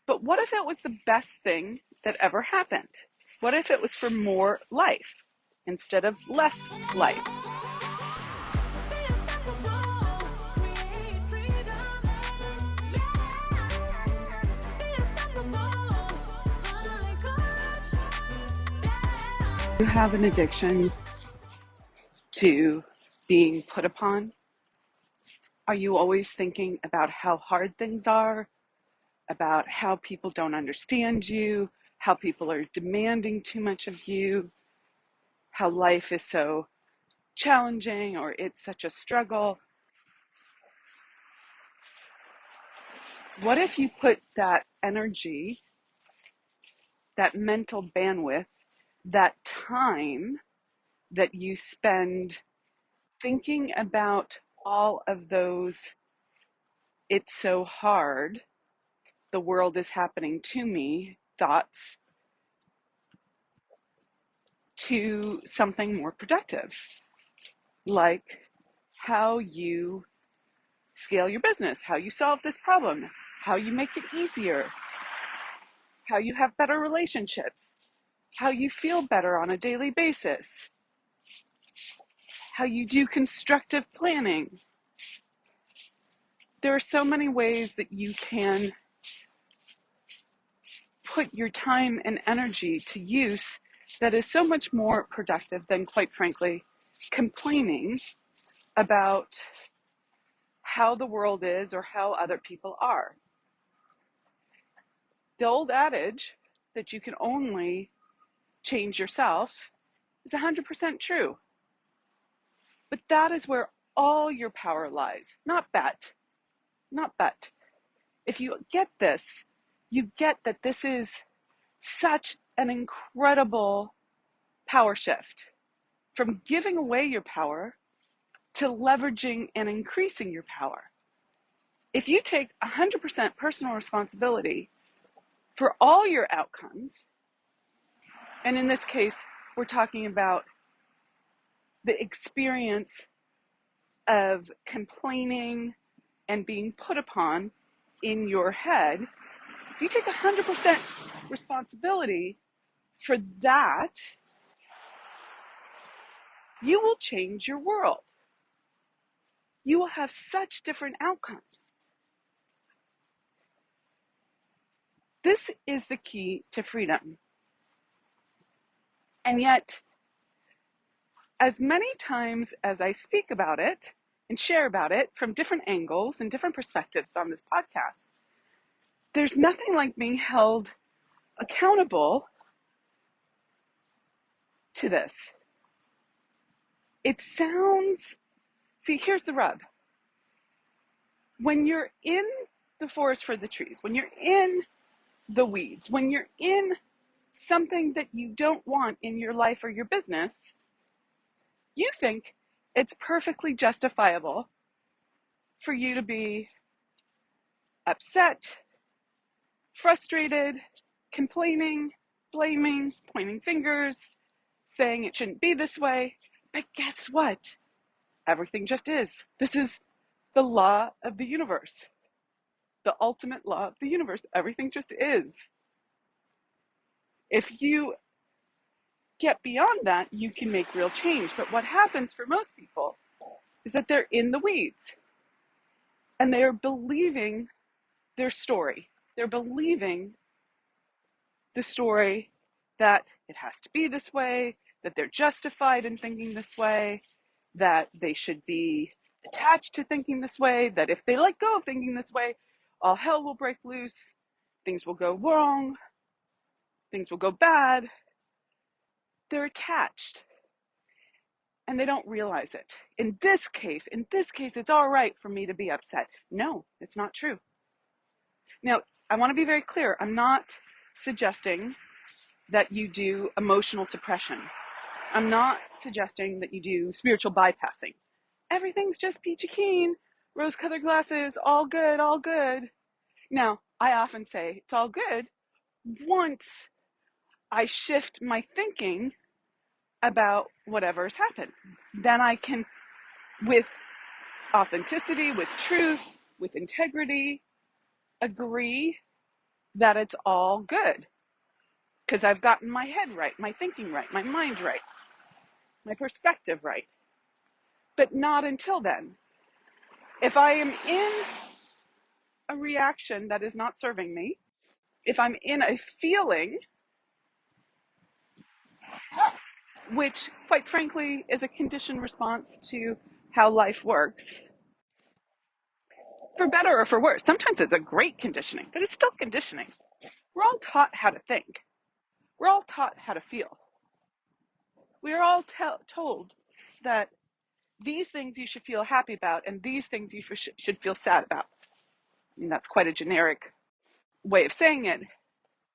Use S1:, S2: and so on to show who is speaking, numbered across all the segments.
S1: But what if it was the best thing that ever happened? What if it was for more life instead of less life? You have an addiction to being put upon? Are you always thinking about how hard things are, about how people don't understand you, how people are demanding too much of you, how life is so challenging or it's such a struggle? What if you put that energy, that mental bandwidth, that time that you spend thinking about all of those, it's so hard, the world is happening to me, thoughts, to something more productive, like how you scale your business, how you solve this problem, how you make it easier, how you have better relationships, how you feel better on a daily basis, how you do constructive planning. There are so many ways that you can put your time and energy to use that is so much more productive than, quite frankly, complaining about how the world is or how other people are. The old adage that you can only change yourself is 100% true. But that is where all your power lies, not bet, not bet. If you get this, you get that this is such an incredible power shift from giving away your power to leveraging and increasing your power. If you take 100% personal responsibility for all your outcomes, and in this case, we're talking about the experience of complaining and being put upon in your head, if you take 100% responsibility for that, you will change your world. You will have such different outcomes. This is the key to freedom. And yet, as many times as I speak about it and share about it from different angles and different perspectives on this podcast, there's nothing like being held accountable to this. It sounds, see, here's the rub. When you're in the forest for the trees, when you're in the weeds, when you're in something that you don't want in your life or your business, you think it's perfectly justifiable for you to be upset, frustrated, complaining, blaming, pointing fingers, saying it shouldn't be this way. But guess what? Everything just is. This is the law of the universe, the ultimate law of the universe. Everything just is. If you get beyond that, you can make real change. But what happens for most people is that they're in the weeds and they are believing their story. They're believing the story that it has to be this way, that they're justified in thinking this way, that they should be attached to thinking this way, that if they let go of thinking this way, all hell will break loose, things will go wrong, things will go bad. They're attached and they don't realize it. In this case, it's all right for me to be upset. No, it's not true. Now, I want to be very clear. I'm not suggesting that you do emotional suppression. I'm not suggesting that you do spiritual bypassing. Everything's just peachy keen, rose-colored glasses, all good, all good. Now, I often say it's all good once I shift my thinking about whatever's happened. Then I can, with authenticity, with truth, with integrity, agree that it's all good because I've gotten my head right, my thinking right, my mind right, my perspective right. But not until then. If I am in a reaction that is not serving me, if I'm in a feeling, which quite frankly is a conditioned response to how life works, for better or for worse, sometimes it's a great conditioning, but it's still conditioning. We're all taught how to think. We're all taught how to feel. We are all told that these things you should feel happy about and these things you should feel sad about. And that's quite a generic way of saying it,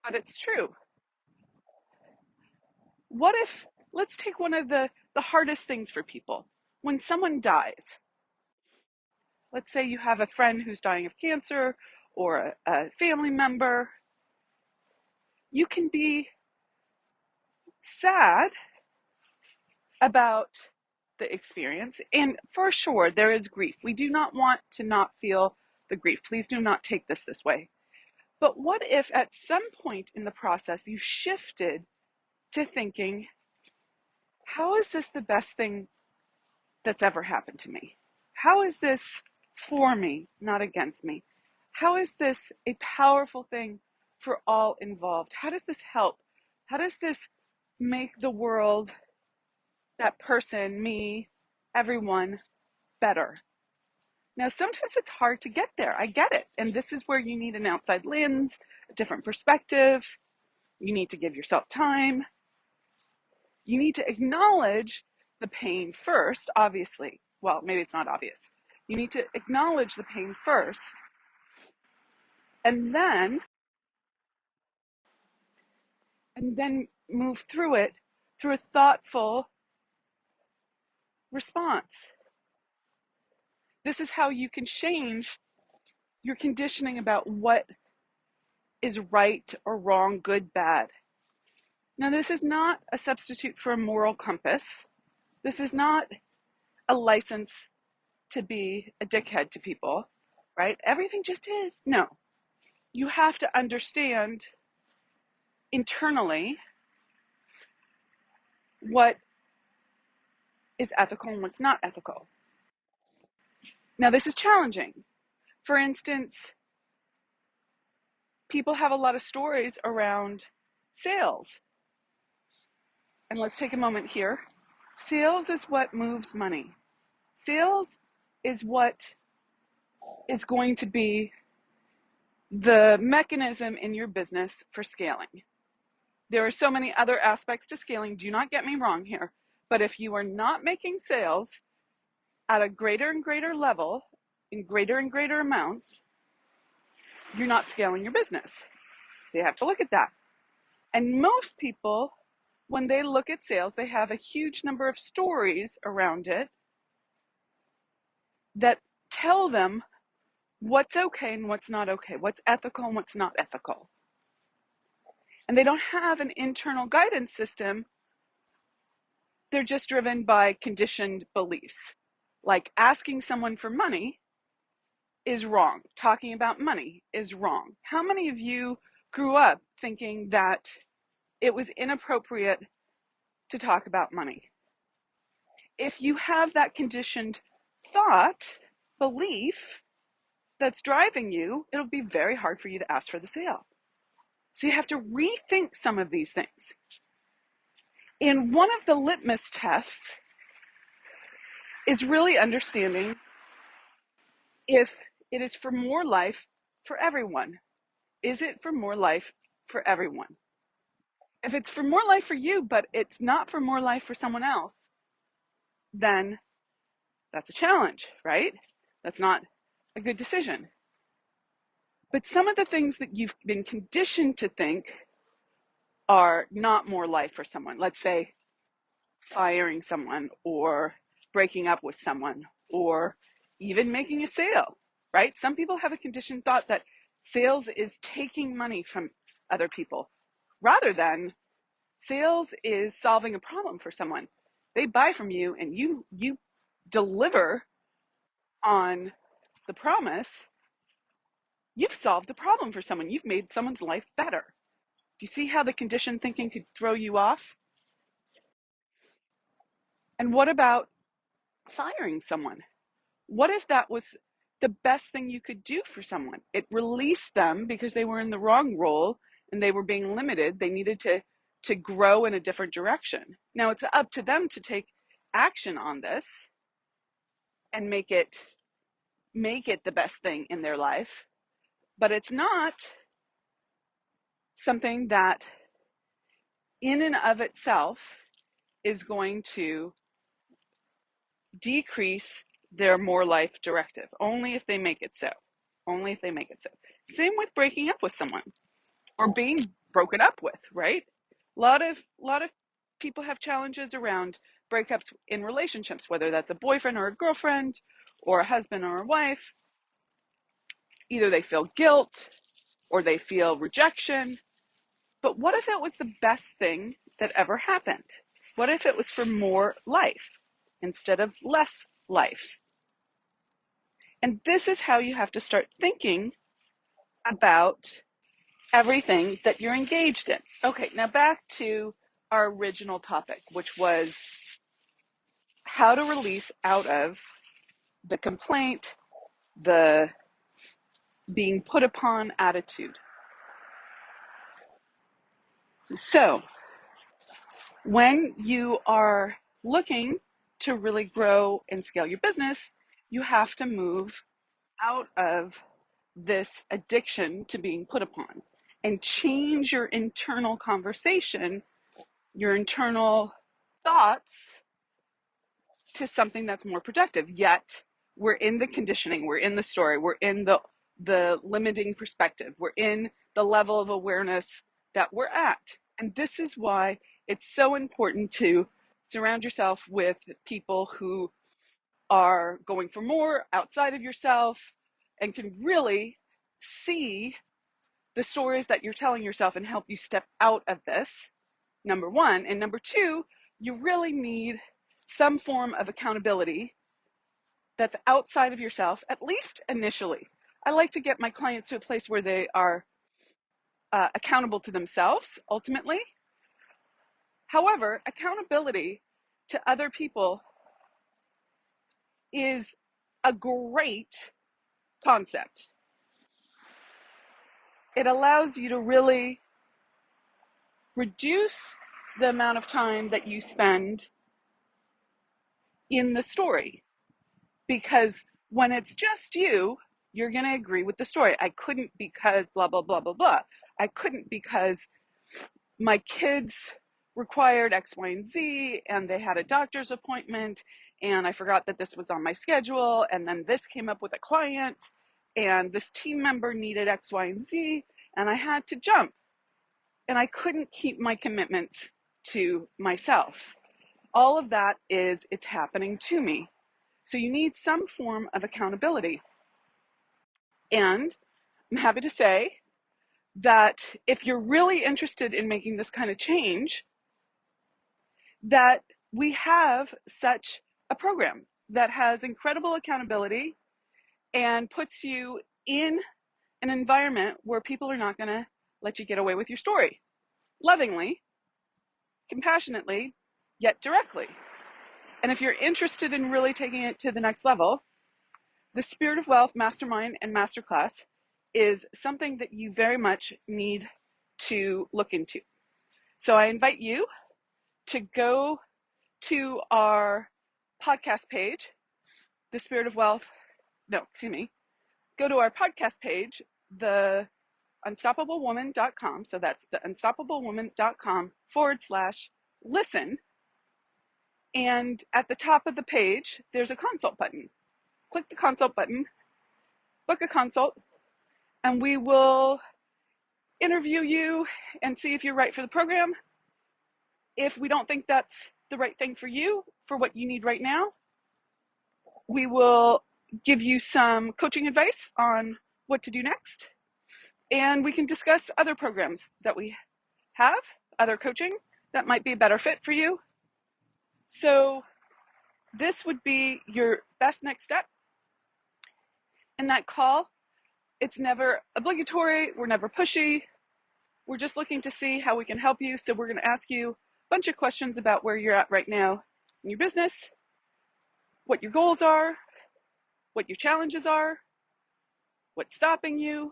S1: but it's true. What if, let's take one of the hardest things for people. When someone dies, let's say you have a friend who's dying of cancer or a family member, you can be sad about the experience. And for sure, there is grief. We do not want to not feel the grief. Please do not take this way. But what if at some point in the process you shifted to thinking, how is this the best thing that's ever happened to me? How is this for me, not against me? How is this a powerful thing for all involved? How does this help? How does this make the world, that person, me, everyone better? Now, sometimes it's hard to get there. I get it. And this is where you need an outside lens, a different perspective. You need to give yourself time. You need to acknowledge the pain first, obviously. Well, maybe it's not obvious. You need to acknowledge the pain first and then move through it through a thoughtful response. This is how you can change your conditioning about what is right or wrong, good, bad. Now, this is not a substitute for a moral compass. This is not a license to be a dickhead to people, right? Everything just is. No. You have to understand internally what is ethical and what's not ethical. Now, this is challenging. For instance, people have a lot of stories around sales. And let's take a moment here. Sales is what moves money. Sales is what is going to be the mechanism in your business for scaling. There are so many other aspects to scaling. Do not get me wrong here. But if you are not making sales at a greater and greater level, in greater and greater amounts, you're not scaling your business. So you have to look at that. And most people, when they look at sales, they have a huge number of stories around it that tell them what's okay and what's not okay, what's ethical and what's not ethical. And they don't have an internal guidance system. They're just driven by conditioned beliefs. Like asking someone for money is wrong. Talking about money is wrong. How many of you grew up thinking that it was inappropriate to talk about money? If you have that conditioned thought, belief that's driving you, it'll be very hard for you to ask for the sale. So you have to rethink some of these things. And one of the litmus tests is really understanding if it is for more life for everyone. Is it for more life for everyone? If it's for more life for you, but it's not for more life for someone else, then that's a challenge, right? That's not a good decision. But some of the things that you've been conditioned to think are not more life for someone. Let's say firing someone or breaking up with someone or even making a sale, right? Some people have a conditioned thought that sales is taking money from other people rather than sales is solving a problem for someone. They buy from you and you deliver on the promise you've solved a problem for someone. You've made someone's life better. Do you see how the conditioned thinking could throw you off? And what about firing someone? What if that was the best thing you could do for someone? It released them because they were in the wrong role and they were being limited. They needed to grow in a different direction. Now it's up to them to take action on this and make it the best thing in their life. But it's not something that in and of itself is going to decrease their more life directive, only if they make it so. Only if they make it so. Same with breaking up with someone or being broken up with, right? A lot of people have challenges around breakups in relationships, whether that's a boyfriend or a girlfriend or a husband or a wife. Either they feel guilt or they feel rejection. But what if it was the best thing that ever happened? What if it was for more life instead of less life? And this is how you have to start thinking about everything that you're engaged in. Okay, now back to our original topic, which was how to release out of the complaint, the being put upon attitude. So, when you are looking to really grow and scale your business, you have to move out of this addiction to being put upon and change your internal conversation, your internal thoughts to something that's more productive. Yet we're in the conditioning, we're in the story, we're in the limiting perspective, we're in the level of awareness that we're at. And this is why it's so important to surround yourself with people who are going for more outside of yourself and can really see the stories that you're telling yourself and help you step out of this, number one. And number two, you really need some form of accountability that's outside of yourself, at least initially. I like to get my clients to a place where they are accountable to themselves, ultimately. However, accountability to other people is a great concept. It allows you to really reduce the amount of time that you spend in the story. Because when it's just you, you're going to agree with the story. I couldn't because blah, blah, blah, blah, blah. I couldn't because my kids required X, Y, and Z, and they had a doctor's appointment, and I forgot that this was on my schedule, and then this came up with a client, and this team member needed X, Y, and Z, and I had to jump. And I couldn't keep my commitments to myself. All of that is, it's happening to me. So you need some form of accountability. And I'm happy to say that if you're really interested in making this kind of change, that we have such a program that has incredible accountability and puts you in an environment where people are not going to let you get away with your story. Lovingly, compassionately, yet directly. And if you're interested in really taking it to the next level, the Spirit of Wealth Mastermind and Masterclass is something that you very much need to look into. So I invite you to go to our podcast page, the Spirit of Wealth, go to our podcast page, the unstoppablewoman.com. So that's the unstoppablewoman.com/listen. And at the top of the page, there's a consult button. Click the consult button, book a consult, and we will interview you and see if you're right for the program. If we don't think that's the right thing for you, for what you need right now, we will give you some coaching advice on what to do next. And we can discuss other programs that we have, other coaching that might be a better fit for you. So this would be your best next step. In that call, It's never obligatory. We're never pushy. We're just looking to see how we can help you. So we're going to ask you a bunch of questions about where you're at right now in your business, what your goals are, what your challenges are, what's stopping you,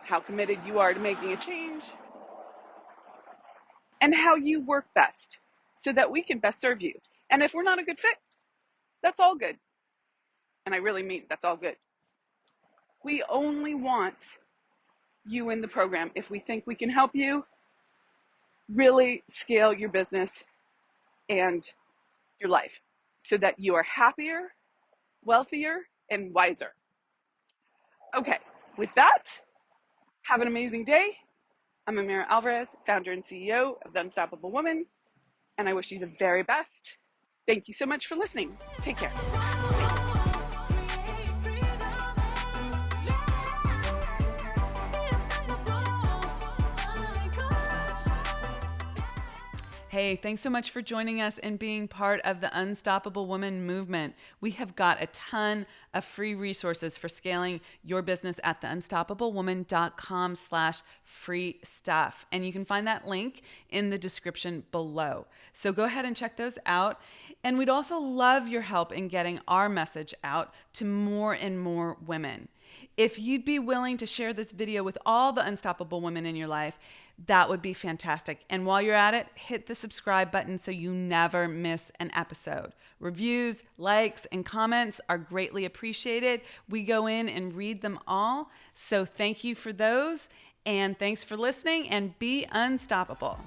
S1: how committed you are to making a change, and how you work best so that we can best serve you. And if we're not a good fit, that's all good. And I really mean that's all good. We only want you in the program if we think we can help you really scale your business and your life so that you are happier, wealthier, and wiser. Okay, with that, have an amazing day. I'm Amira Alvarez, founder and CEO of The Unstoppable Woman, and I wish you the very best. Thank you so much for listening. Take care.
S2: Hey, thanks so much for joining us and being part of the Unstoppable Woman movement. We have got a ton of free resources for scaling your business at theunstoppablewoman.com/free stuff. And you can find that link in the description below. So go ahead and check those out. And we'd also love your help in getting our message out to more and more women. If you'd be willing to share this video with all the unstoppable women in your life, that would be fantastic. And while you're at it, hit the subscribe button so you never miss an episode. Reviews, likes, and comments are greatly appreciated. We go in and read them all. So thank you for those. And thanks for listening, and be unstoppable.